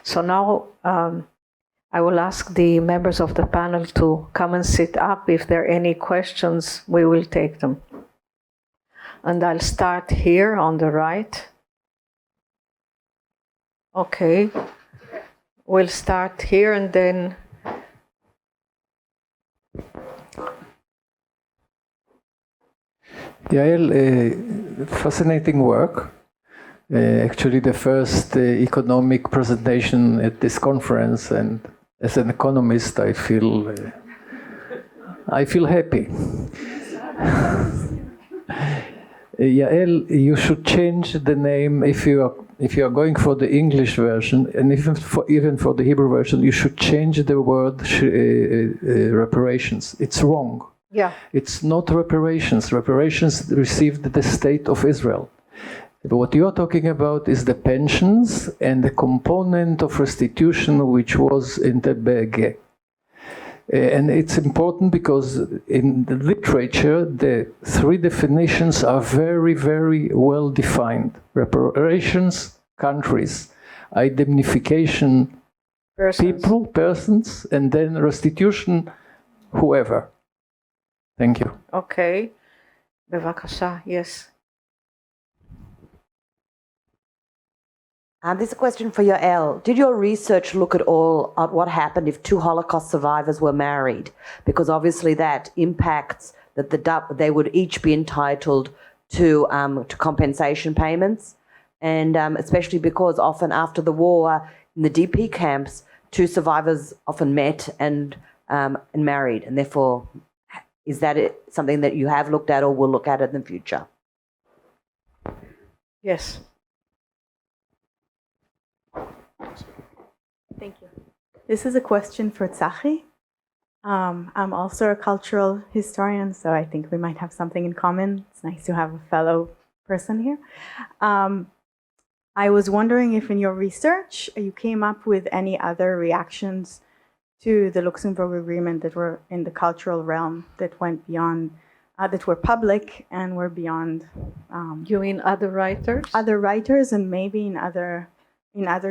So now I will ask the members of the panel to come and sit up. If there are any questions, we will take them. And I'll start here on the right. Okay. We'll start here and then... Yael, fascinating work. Actually, the first economic presentation at this conference, and as an economist, I feel happy. Yael, you should change the name if you are going for the English version, and even for the Hebrew version, you should change the word reparations. It's wrong. Yeah. It's not reparations. Reparations received the state of Israel. But what you are talking about is the pensions and the component of restitution which was in the BG. And it's important because in the literature, the three definitions are very, very well defined. Reparations, countries, indemnification, people, persons, and then restitution, whoever. Thank you. Okay. Bevakasha, yes. This is a question for Yael. Did your research look at all at what happened if two Holocaust survivors were married? Because obviously that impacts that they would each be entitled to compensation payments, and especially because often after the war in the DP camps, two survivors often met and married, and therefore, is that something that you have looked at or will look at in the future? Yes. Thank you. This is a question for Tzachi. I'm also a cultural historian, so I think we might have something in common. It's nice to have a fellow person here. I was wondering if in your research you came up with any other reactions to the Luxembourg Agreement that were in the cultural realm, that went beyond, that were public and were beyond. You mean other writers? Other writers, and maybe in other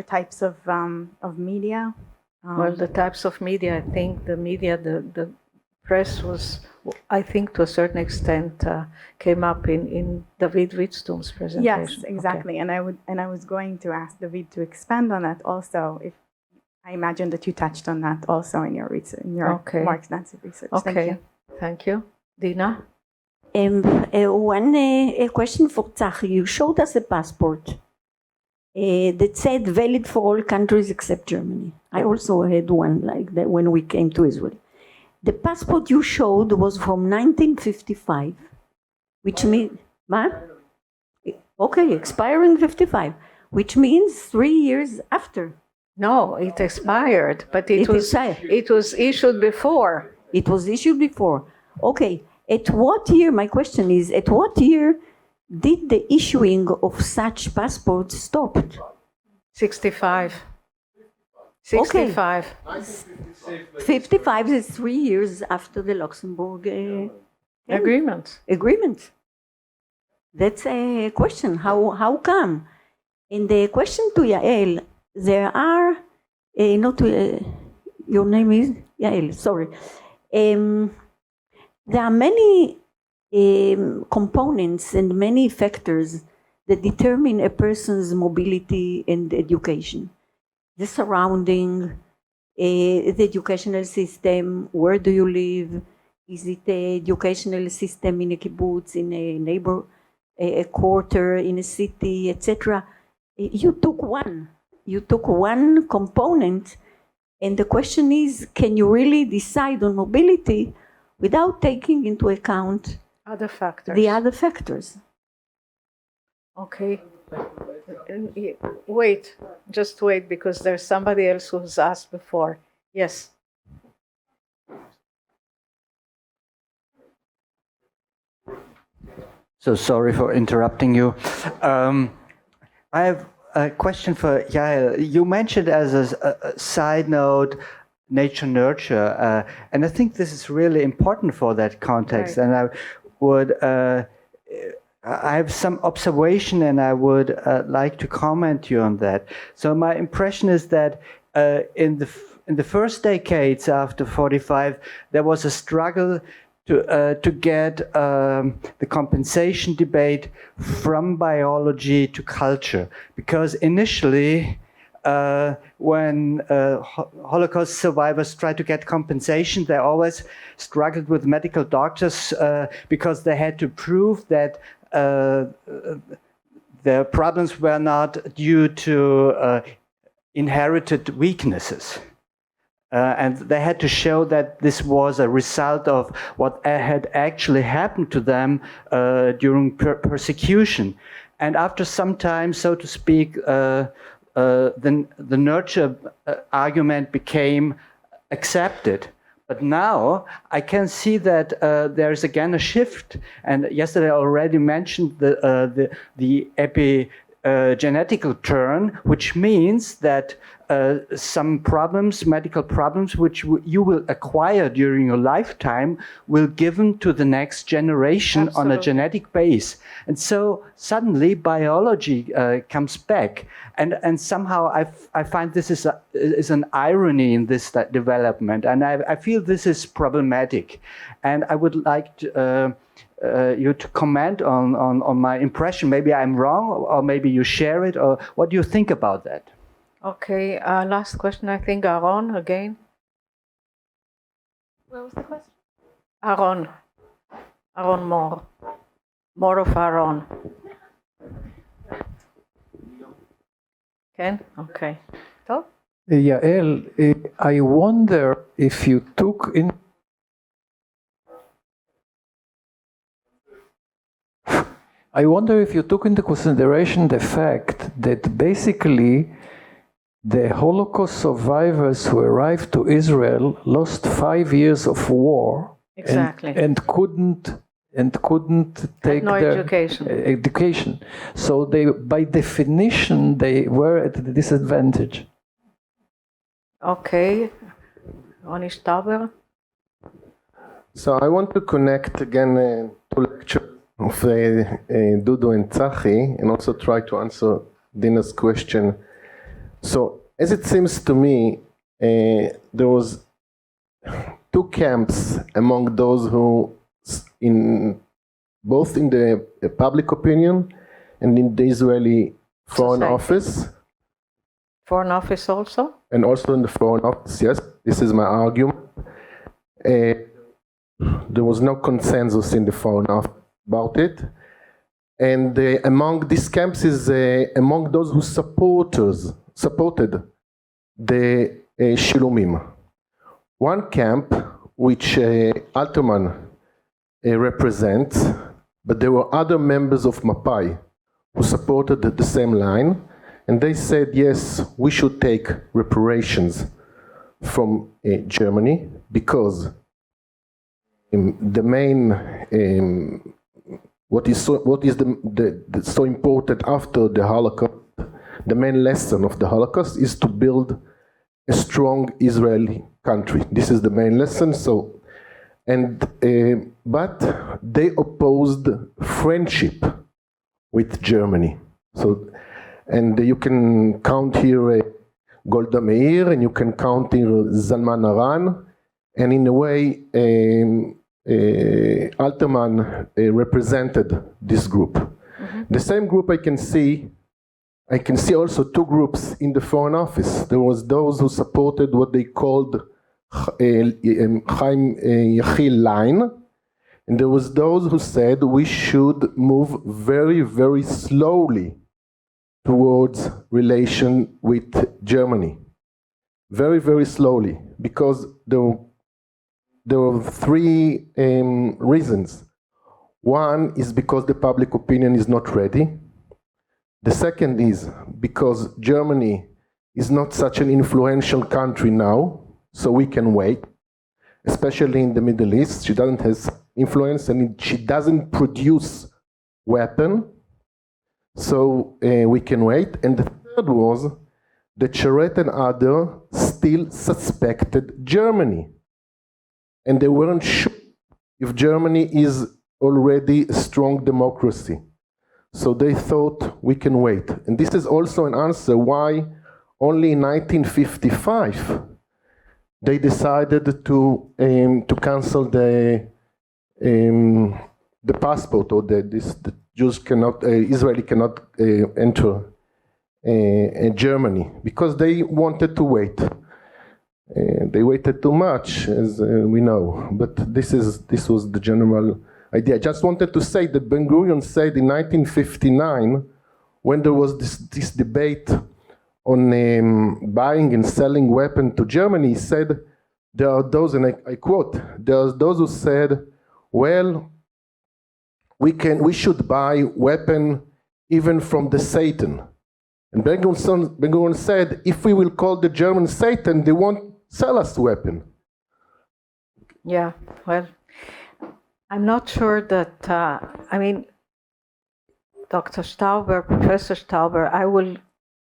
types of media. Well, the types of media, I think the media, the press was, I think to a certain extent, came up in David Wittstoom's presentation. Yes, exactly. Okay. And I was going to ask David to expand on that also. If I imagine that you touched on that also in your research, in your more extensive research. Okay. Thank you. Dina? One question for Tzachi. You showed us a passport that said valid for all countries except Germany. I also had one like that when we came to Israel. The passport you showed was from 1955, which means, okay, expiring 55, which means 3 years after. No, it expired, but it was issued before. It was issued before. Okay. At what year, my question is, at what year did the issuing of such passports stop? 65. 65. Okay. 55 is 3 years after the Luxembourg agreement. That's a question. How come? And the question to Yael, there are, your name is Yael, sorry. There are many components and many factors that determine a person's mobility and education. The surrounding, the educational system, where do you live? Is it an educational system in a kibbutz, in a neighbor, a quarter, in a city, etc.? You took one component, and the question is, can you really decide on mobility without taking into account the other factors? Okay. Wait, just wait, because there's somebody else who's asked before. Yes. So sorry for interrupting you. I have a question for Yael. You mentioned as a side note nature nurture, and I think this is really important for that context. Right. And I would I have some observation, and I would like to comment you on that. So my impression is that in the first decades after 45, there was a struggle to get the compensation debate from biology to culture, because initially, when Holocaust survivors tried to get compensation, they always struggled with medical doctors because they had to prove that their problems were not due to inherited weaknesses. And they had to show that this was a result of what had actually happened to them during persecution. And after some time, so to speak, the nurture argument became accepted. But now I can see that there is again a shift. And yesterday I already mentioned the epigenetical turn, which means that some problems, medical problems, which you will acquire during your lifetime, will given to the next generation on a genetic base. And so suddenly biology comes back. And somehow I find this is an irony in this development. And I feel this is problematic. And I would like to, you to comment on my impression. Maybe I'm wrong, or maybe you share it, or what do you think about that? Okay, last question, I think, Aaron, again. What was the question? Aaron more. More of Aaron. Ken? Okay. So? Yael, I wonder if you took in... I wonder if you took into consideration the fact that basically the Holocaust survivors who arrived to Israel lost 5 years of war. Exactly. And couldn't take no their education. So they, by definition, they were at a disadvantage. Okay. Ronnie Stauber. So I want to connect again to lecture of Dudu and Tzachi, and also try to answer Dina's question. So as it seems to me, there was two camps among those who, both in the public opinion and in the Israeli Foreign Office. Foreign Office also? And also in the Foreign Office, yes. This is my argument. There was no consensus in the Foreign Office about it. And among these camps is among those who supported the Shilumim. One camp, which Alterman represents, but there were other members of Mapai who supported the same line, and they said, yes, we should take reparations from Germany, because the main, what is so important after the Holocaust, the main lesson of the Holocaust is to build a strong Israeli country. This is the main lesson. So, but they opposed friendship with Germany. So, and you can count here Golda Meir, and you can count here Zalman Aran, and in a way, Alterman represented this group. Mm-hmm. The same group I can see also two groups in the Foreign Office. There was those who supported what they called Chaim Yachiel line, and there was those who said we should move very, very slowly towards relation with Germany. Very, very slowly, because there were three reasons. One is because the public opinion is not ready. The second is because Germany is not such an influential country now, so we can wait, especially in the Middle East. She doesn't have influence, and she doesn't produce weapons, so we can wait. And the third was that Charet and others still suspected Germany, and they weren't sure if Germany is already a strong democracy. So they thought we can wait. And this is also an answer why only in 1955 they decided to cancel the passport, or the Jews cannot, Israeli cannot enter Germany, because they wanted to wait. They waited too much, as we know. But this was the general idea. I just wanted to say that Ben-Gurion said in 1959, when there was this debate on buying and selling weapons to Germany, he said, there are those, and I quote, there are those who said, well, we should buy weapon even from the Satan. And Ben-Gurion said, if we will call the Germans Satan, they won't sell us weapon. Yeah, well, I'm not sure that, Dr. Stauber, Professor Stauber, I will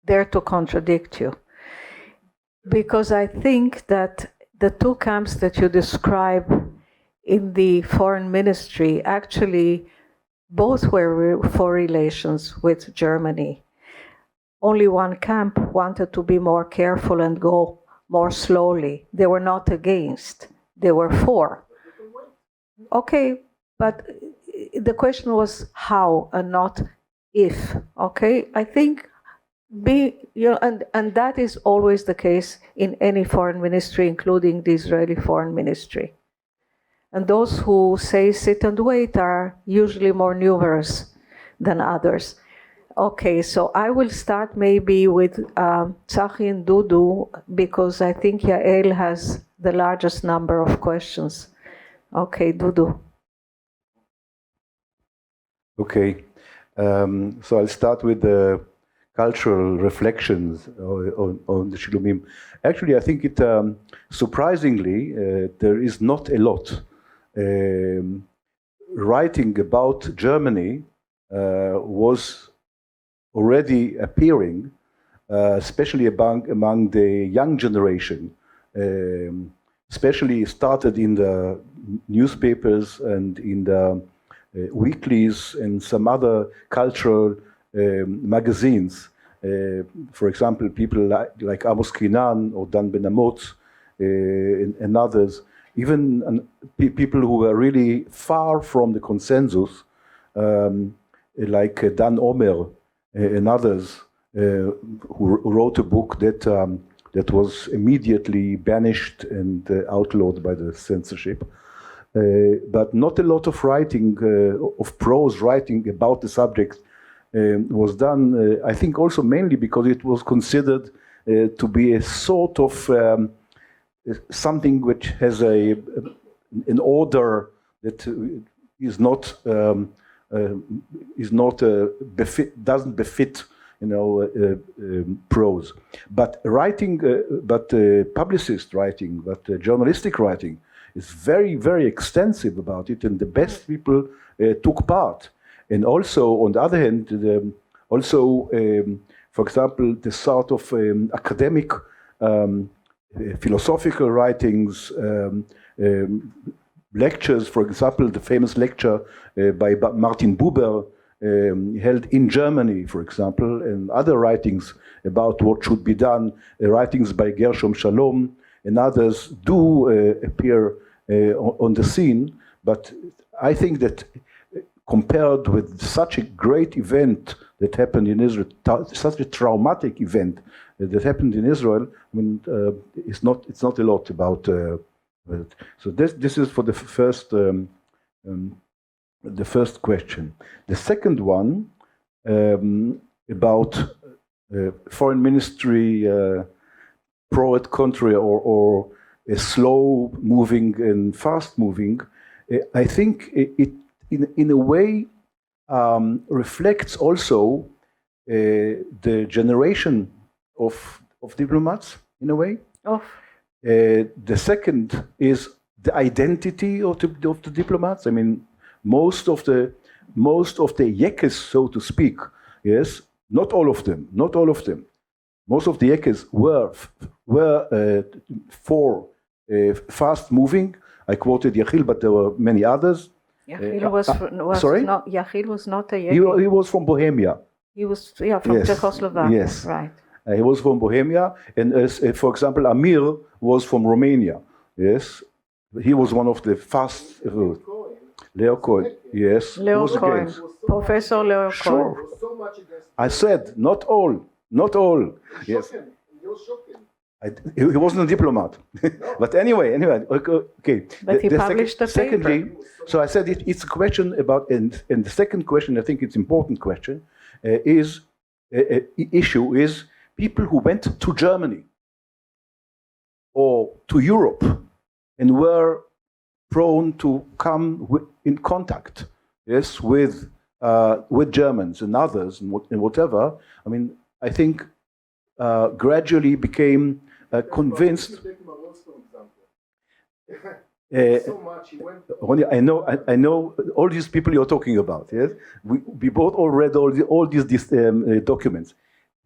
dare to contradict you. Because I think that the two camps that you describe in the foreign ministry, actually, both were for relations with Germany. Only one camp wanted to be more careful and go more slowly. They were not against, they were for. Okay, but the question was how and not if. Okay, I think and that is always the case in any foreign ministry, including the Israeli foreign ministry. And those who say sit and wait are usually more numerous than others. Okay, so I will start maybe with Tzachi and Dudu, because I think Yael has the largest number of questions. Okay, Dudu. Okay, so I'll start with the cultural reflections on the Shilumim. Actually, I think it surprisingly there is not a lot writing about Germany was already appearing, especially among the young generation, especially started in the newspapers and in the weeklies and some other cultural magazines. For example, people like Amos Kinan or Dan Ben Amotz and others, even people who were really far from the consensus, like Dan Omer and others, who wrote a book that was immediately banished and outlawed by the censorship. But not a lot of writing, of prose writing about the subject was done, I think also mainly because it was considered to be a sort of something which has an order that doesn't befit, prose. But writing, publicist writing, but journalistic writing is very, very extensive about it, and the best people took part. And also, on the other hand, for example, the sort of academic, philosophical writings, lectures, for example, the famous lecture by Martin Buber, held in Germany, for example, and other writings about what should be done, writings by Gershom Shalom and others do appear on the scene. But I think that compared with such a great event that happened in Israel, such a traumatic event that happened in Israel, I mean, it's not a lot about. So this is for the first question. The second one about foreign ministry pro et contra, or a slow moving and fast moving. I think it in a way reflects also the generation of diplomats in a way. The second is the identity of the diplomats. I mean, most of the yekes, so to speak, yes, not all of them. Most of the yekes were for fast moving. I quoted Yachil, but there were many others. Yachil was sorry? not. Yachil was not a He Yegi. was from Bohemia. He was from Yes. Czechoslovakia. Yes. Right. He was from Bohemia, and for example, Amir was from Romania. Yes, he was one of the fast. Leo Cohen. Yes. Leo was Cohen. against. Professor Leo Sure. Cohen. I said not all. Not all. Yes. He wasn't a diplomat. But anyway, okay. But he published a paper. Secondly, so I said it's a question about, and the second question, I think it's important question, issue is people who went to Germany or to Europe and were prone to come in contact, yes, with Germans and others and whatever. I mean, I think gradually became convinced. Ronnie, I know all these people you're talking about. Yes, we both all read all these documents.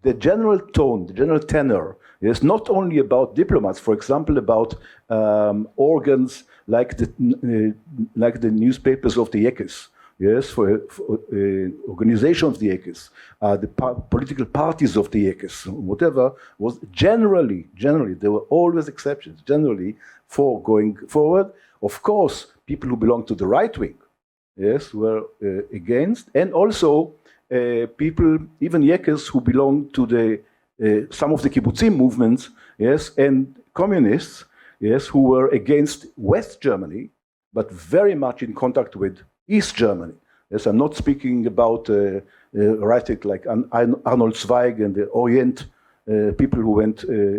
The general tone, the general tenor, is not only about diplomats. For example, about organs like the newspapers of the Yekes. Yes, for organization of the Yekes, the political parties of the Yekes, whatever, was generally, there were always exceptions, generally, for going forward. Of course, people who belong to the right wing, yes, were against, and also people, even Yekes, who belong to some of the kibbutzim movements, yes, and communists, yes, who were against West Germany, but very much in contact with East Germany. Yes, I'm not speaking about rhetoric like Arnold Zweig and the Orient people who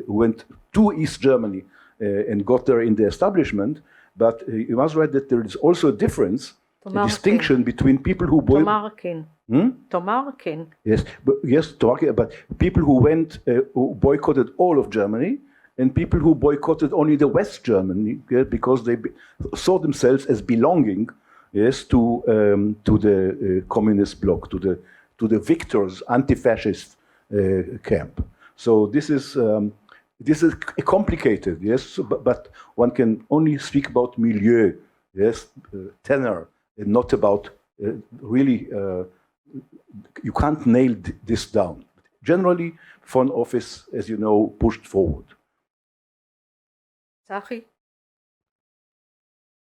went to East Germany and got there in the establishment. But you must read that there is also a difference, a distinction between people who Tomarkin. Tomarkin. Yes, Tomarkin. But people who went who boycotted all of Germany, and people who boycotted only the West Germany, because they saw themselves as belonging, yes, to the communist bloc, to the victors' anti-fascist camp. So this is complicated, yes, but one can only speak about milieu, yes, tenor, and not about really. You can't nail this down. Generally, Foreign Office, as you know, pushed forward. Tzachi?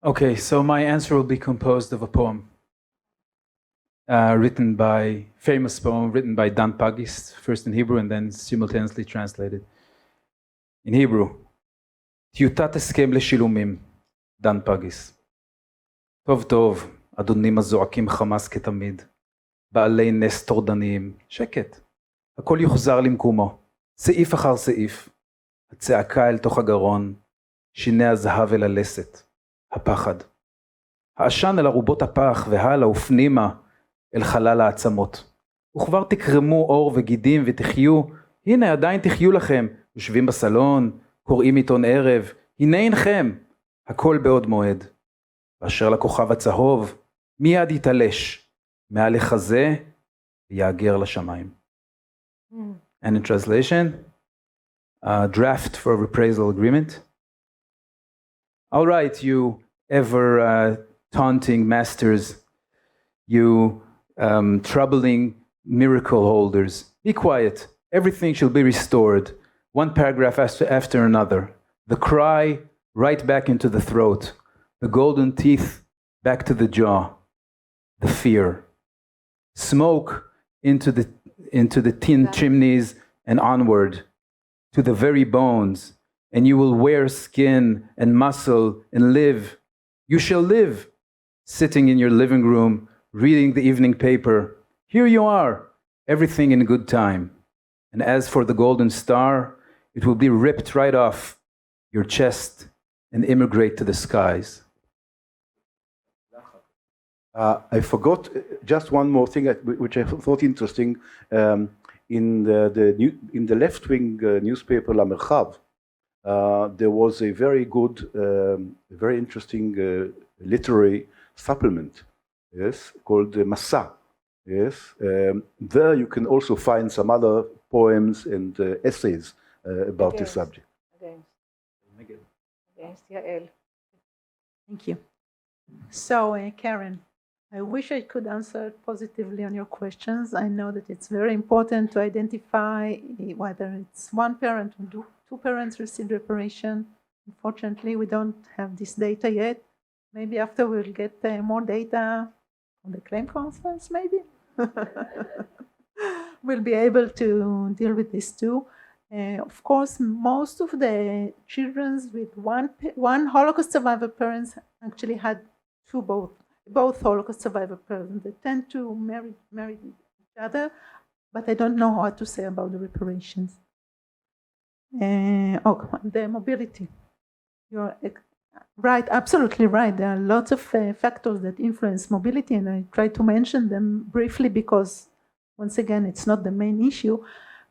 Okay, so my answer will be composed of a poem famous poem written by Dan Pagist, first in Hebrew and then simultaneously translated. In Hebrew, טיוטת הסכם לשילומים, דן פגיס. טוב טוב, אדונים הזועקים חמאס כתמיד, בעלי נס טורדניים, שקט. הכל יוחזר למקומו, סעיף אחר סעיף, הצעקה אל תוך הגרון, שיני הזהב אל הלסת, הפחד. העשן אל ארובות הפח והלאה ופנימה אל חלל העצמות. וכבר תקרמו אור וגידים ותחיו, הנה עדיין תחיו לכם, יושבים בסלון, קוראים עיתון ערב, הנה אינכם, הכל בעוד מועד. ואשר לכוכב הצהוב, מיד יתעלש, מעל לחזה ויאגר לשמיים. And in translation, a draft for a reprisal agreement. All right, you ever taunting masters, you troubling miracle holders, be quiet. Everything shall be restored. One paragraph after another. The cry right back into the throat. The golden teeth back to the jaw. The fear. Smoke into the tin chimneys and onward to the very bones. And you will wear skin and muscle and live. You shall live, sitting in your living room, reading the evening paper. Here you are, everything in good time. And as for the golden star, it will be ripped right off your chest and immigrate to the skies. I forgot just one more thing which I thought interesting. In the left-wing newspaper La Merchav, there was a very good, very interesting literary supplement, yes, called Masa. Yes, there you can also find some other poems and essays about this subject. Against Yael. Thank you. So, Karen, I wish I could answer positively on your questions. I know that it's very important to identify whether it's one parent or two parents received reparation. Unfortunately, we don't have this data yet. Maybe after we'll get more data on the claim conference, maybe. We'll be able to deal with this too. Of course, most of the children with one Holocaust survivor parents actually had both Holocaust survivor parents. They tend to marry each other, but I don't know what to say about the reparations. The mobility. You're right, absolutely right. There are lots of factors that influence mobility, and I try to mention them briefly because, once again, it's not the main issue.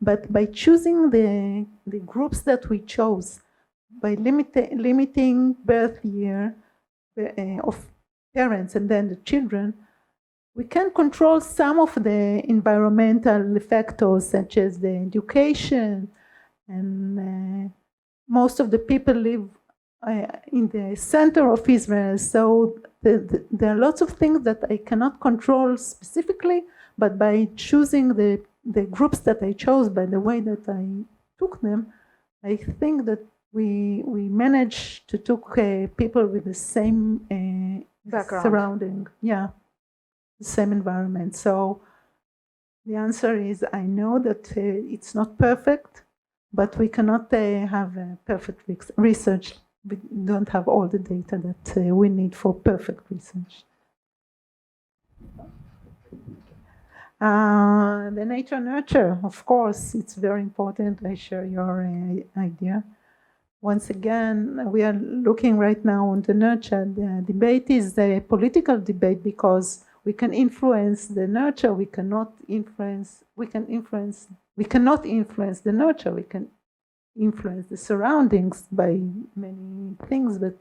But by choosing the groups that we chose, by limiting birth year of parents and then the children, we can control some of the environmental factors such as the education, and most of the people live in the center of Israel, so there are lots of things that I cannot control specifically, but by choosing the groups that I chose, by the way that I took them, I think that we managed to take people with the same background, surrounding, the same environment. So the answer is, I know that it's not perfect, but we cannot have perfect research. We don't have all the data that we need for perfect research. The nature-nurture, of course, it's very important. I share your idea. Once again, we are looking right now on the nurture. The debate is a political debate because we can influence the nurture. We cannot influence the nurture. We can influence the surroundings by many things, but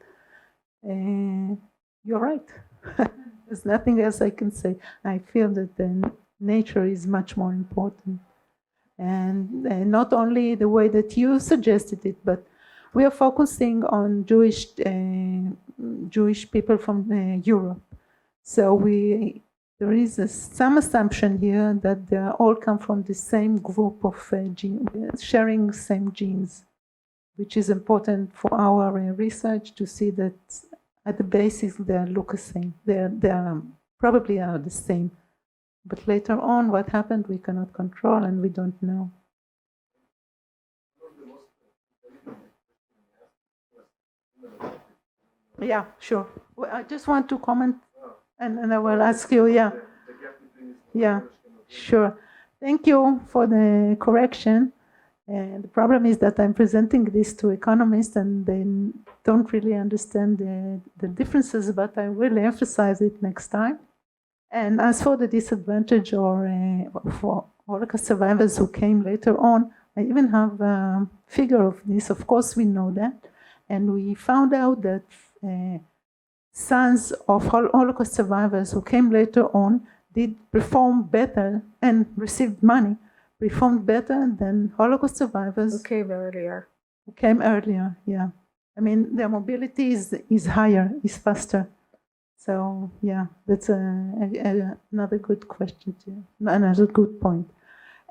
you're right. There's nothing else I can say. I feel that the nature is much more important, and not only the way that you suggested it, but we are focusing on Jewish people from Europe. So there is some assumption here that they all come from the same group of sharing same genes, which is important for our research to see that at the basis they look the same. They probably are the same. But later on, what happened, we cannot control and we don't know. Yeah, sure. Well, I just want to comment, and I will ask you, Yeah, sure. Thank you for the correction. The problem is that I'm presenting this to economists and they don't really understand the differences, but I will emphasize it next time. And as for the disadvantage or for Holocaust survivors who came later on, I even have a figure of this. Of course, we know that. And we found out that sons of Holocaust survivors who came later on did perform better and received money, performed better than Holocaust survivors who came earlier. Yeah. I mean, their mobility is higher, is faster. So, yeah, that's another good question too, another good point.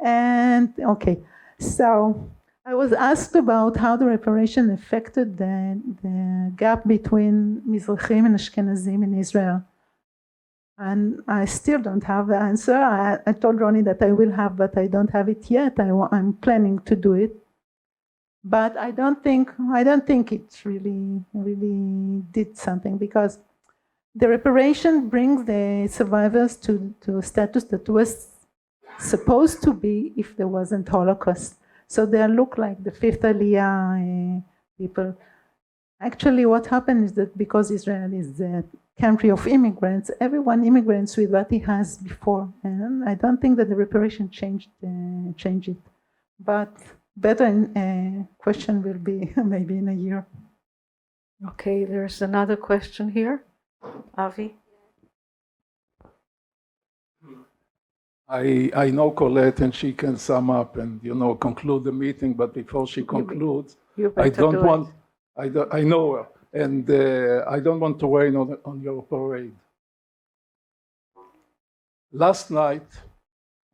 And, okay, so I was asked about how the reparation affected the gap between Mizrahim and Ashkenazim in Israel. And I still don't have the answer. I told Ronnie that I will have, but I don't have it yet. I'm planning to do it. But I don't think it really did something, because the reparation brings the survivors to a status that was supposed to be if there wasn't Holocaust. So they look like the fifth Aliyah people. Actually, what happened is that because Israel is a country of immigrants, everyone immigrates with what he has before. And I don't think that the reparation changed it. But better question will be maybe in a year. Okay, there's another question here. Avi? I know Colette and she can sum up and, conclude the meeting, but before she concludes, I know her. And I don't want to rain on your parade. Last night,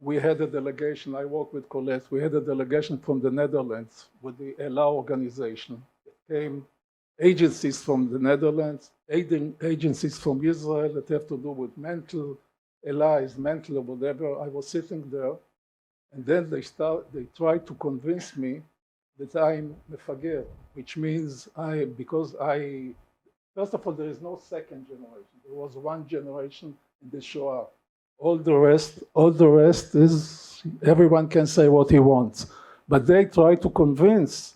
we had a delegation, I worked with Colette, we had a delegation from the Netherlands with the ELA organization. Came agencies from the Netherlands, agencies from Israel that have to do with mental, ELA is mental or whatever. I was sitting there, and then they tried to convince me that I'm mefager, which means first of all, there is no second generation. There was one generation in the Shoah. All the rest is, everyone can say what he wants. But they try to convince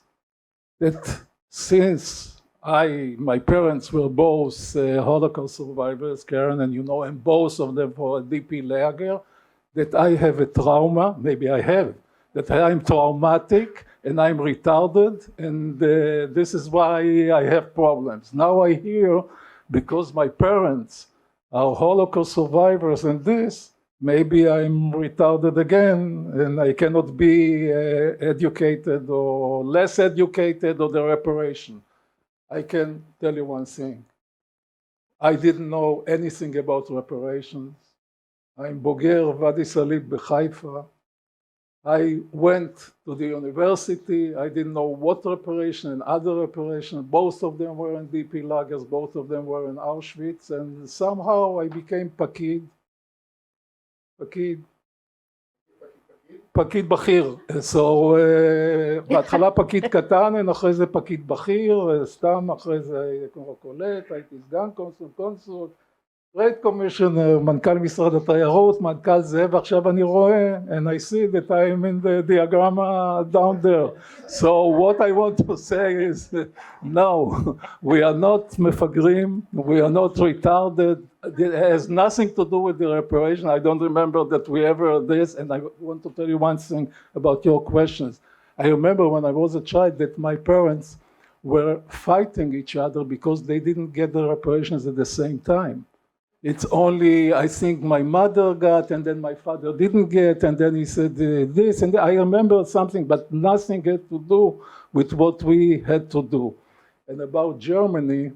that since my parents were both Holocaust survivors, Karen and you know, and both of them for a DP lager, that I have a trauma, maybe I have, that I'm traumatic and I'm retarded, and this is why I have problems. Now I hear, because my parents are Holocaust survivors and this, maybe I'm retarded again and I cannot be educated or less educated or the reparation. I can tell you one thing. I didn't know anything about reparations. I'm Boger Vadi Salib B'Haifa. I went to the university. I didn't know what reparation and other reparation. Both of them were in DP lagers. Both of them were in Auschwitz. And somehow I became Pakid בכיר. So, בהתחלה פקיד קטן, אחרי זה פקיד בכיר, סתם אחרי זה כמו קולט, הייתי סגן קונסול, Trade Commissioner, מנכ"ל משרד התיירות, מנכ"ל זה, ועכשיו אני רואה, and I see that I am in the diagram down there. So what I want to say is, no, we are not מפגרים, we are not retarded, it has nothing to do with the reparation. I don't remember that we ever this, and I want to tell you one thing about your questions. I remember when I was a child that my parents were fighting each other because they didn't get the reparations at the same time. It's only, I think my mother got, and then my father didn't get, and then he said this, and I remember something, but nothing had to do with what we had to do. And about Germany,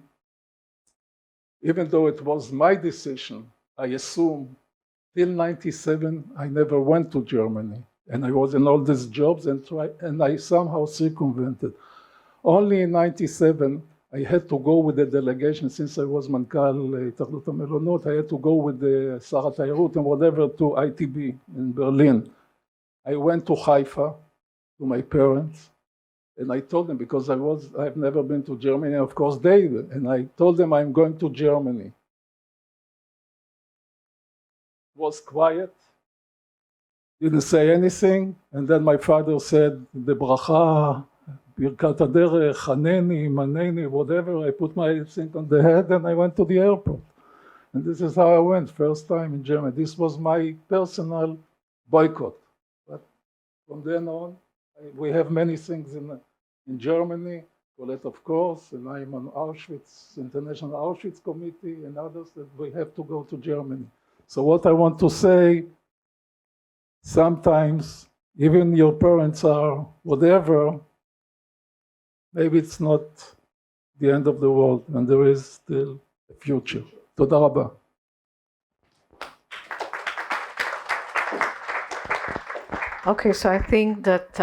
even though it was my decision, I assume, till 97, I never went to Germany. And I was in all these jobs, and I somehow circumvented. Only in 97, I had to go with the delegation, since I was מנכ"ל התאחדות המלונות, I had to go with the שר התיירות and whatever to ITB in Berlin. I went to Haifa, to my parents, and I told them, because I've never been to Germany, and of course they did, and I told them I'm going to Germany. It was quiet, didn't say anything, and then my father said, the bracha, ברכת הדרך, חנני, מנני, whatever, I put my thing on the head and I went to the airport. And this is how I went, first time in Germany. This was my personal boycott. But from then on, we have many things in Germany, Colette of course, and I'm on Auschwitz, International Auschwitz Committee and others that we have to go to Germany. So what I want to say, sometimes even your parents are whatever, maybe it's not the end of the world, and there is still a future. תודה רבה. Okay, so I think that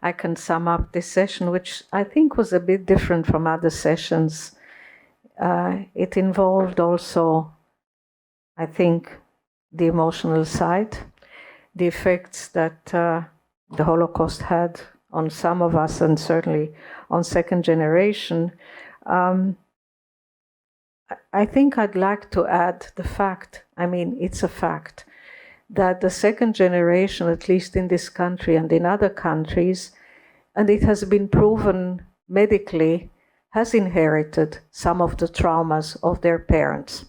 I can sum up this session, which I think was a bit different from other sessions. It involved also, I think, the emotional side, the effects that the Holocaust had on some of us, and certainly on second generation. I think I'd like to add the fact, I mean, it's a fact, that the second generation, at least in this country and in other countries, and it has been proven medically, has inherited some of the traumas of their parents.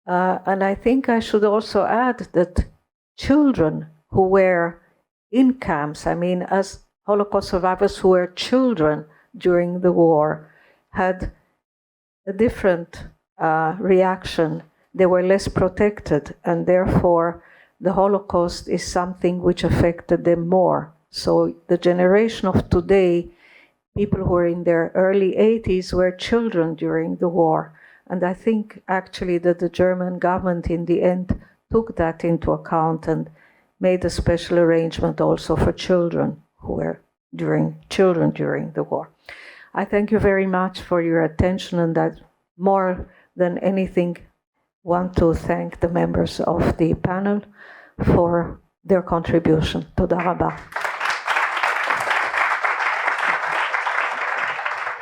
And I think I should also add that children who were in camps, I mean, as Holocaust survivors who were children during the war, had a different reaction. They were less protected, and therefore the Holocaust is something which affected them more. So the generation of today people who were in their early 80s were children during the war. And I think actually that the German government in the end took that into account and made a special arrangement also for children who were during the war. I thank you very much for your attention, and that more than anything want to thank the members of the panel for their contribution. Toda rabah.